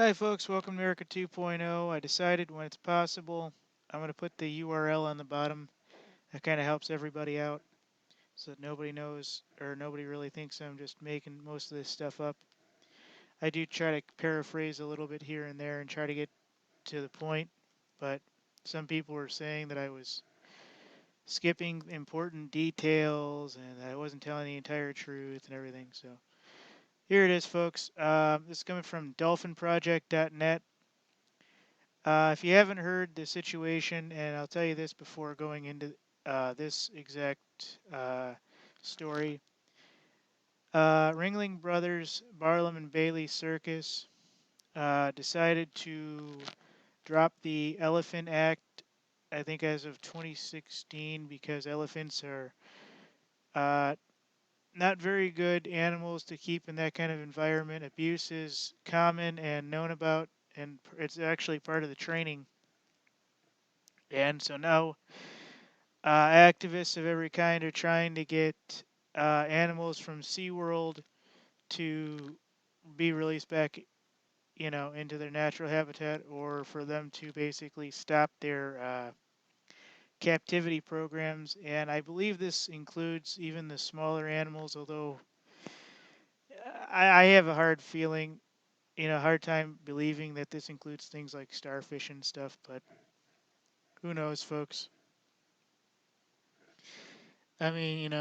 Hi folks, welcome to America 2.0. I decided when it's possible, I'm going to put the URL on the bottom. That kind of helps everybody out so that nobody knows or nobody really thinks I'm just making most of this stuff up. I do try to paraphrase a little bit here and there and try to get to the point, but some people were saying that I was skipping important details and that I wasn't telling the entire truth and everything. So here it is, folks. This is coming from dolphinproject.net. If you haven't heard the situation, and I'll tell you this before going into this exact story, Ringling Brothers, Barnum and Bailey Circus decided to drop the Elephant Act, I think as of 2016, because elephants are uh, not very good animals to keep in that kind of environment. Abuse is common and known about, and it's actually part of the training. And so now activists of every kind are trying to get animals from SeaWorld to be released back, into their natural habitat, or for them to basically stop their captivity programs. And I believe this includes even the smaller animals, although I have a hard feeling, hard time believing that this includes things like starfish and stuff, but who knows, folks? I mean,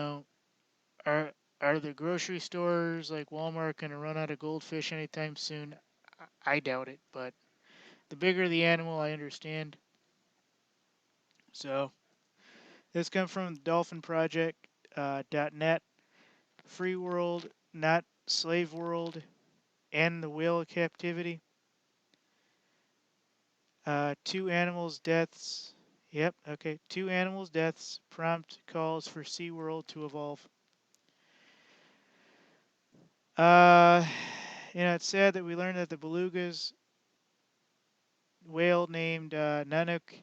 Are are the grocery stores like Walmart going to run out of goldfish anytime soon? I doubt it, but the bigger the animal, I understand. So this comes from Dolphin Project .net. Free world, not slave world, and the whale captivity. Two animals' deaths. Yep, okay. Two animals' deaths prompt calls for SeaWorld to evolve. Uh, it's sad that we learned that the belugas whale named Nanook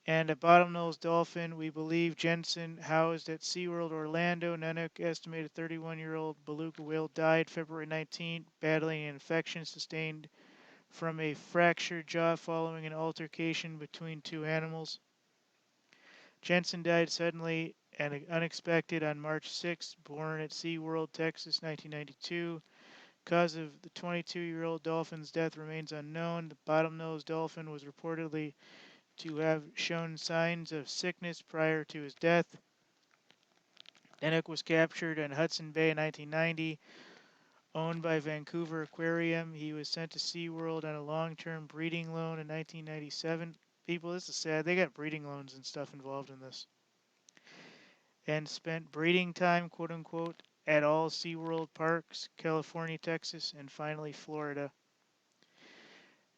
and a bottlenose dolphin, we believe Jensen, housed at SeaWorld Orlando. Nanook, estimated 31-year-old beluga whale, died February 19th, battling an infection sustained from a fractured jaw following an altercation between two animals. Jensen died suddenly and unexpected on March 6th, born at SeaWorld, Texas, 1992. Cause of the 22-year-old dolphin's death remains unknown. The bottlenose dolphin was reportedly to have shown signs of sickness prior to his death. Enuk was captured in Hudson Bay in 1990, owned by Vancouver Aquarium. He was sent to SeaWorld on a long-term breeding loan in 1997. People, this is sad. They got breeding loans and stuff involved in this. And spent breeding time, quote unquote, at all SeaWorld parks, California, Texas, and finally Florida.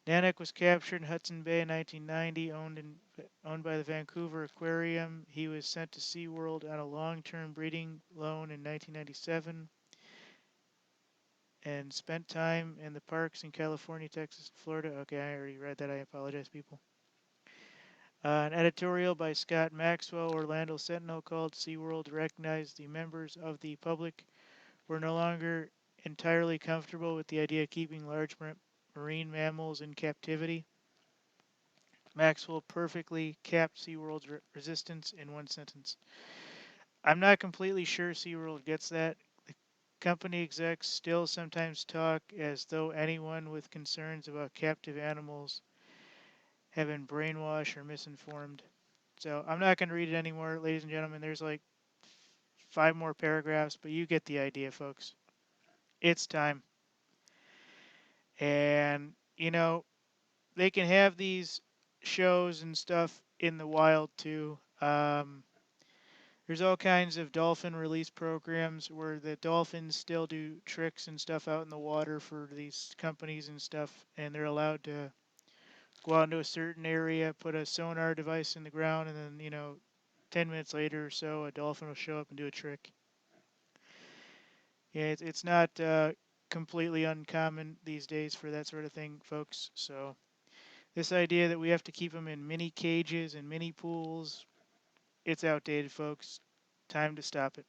Nanook was captured in Hudson Bay in 1990, owned by the Vancouver Aquarium. He was sent to SeaWorld on a long-term breeding loan in 1997 and spent time in the parks in California, Texas, and Florida. Okay, I already read that. I apologize, people. An editorial by Scott Maxwell, Orlando Sentinel, called SeaWorld recognized the members of the public were no longer entirely comfortable with the idea of keeping large marine mammals in captivity. Maxwell perfectly capped SeaWorld's resistance in one sentence. I'm not completely sure SeaWorld gets that. The company execs still sometimes talk as though anyone with concerns about captive animals have been brainwashed or misinformed. So I'm not going to read it anymore, ladies and gentlemen. There's like 5 more paragraphs, but you get the idea, folks. It's time. And, they can have these shows and stuff in the wild too. There's all kinds of dolphin release programs where the dolphins still do tricks and stuff out in the water for these companies and stuff, and they're allowed to go out into a certain area, put a sonar device in the ground, and then, 10 minutes later or so, a dolphin will show up and do a trick. Yeah, it's not completely uncommon these days for that sort of thing, folks. So this idea that we have to keep them in mini cages and mini pools, it's outdated, folks. Time to stop it.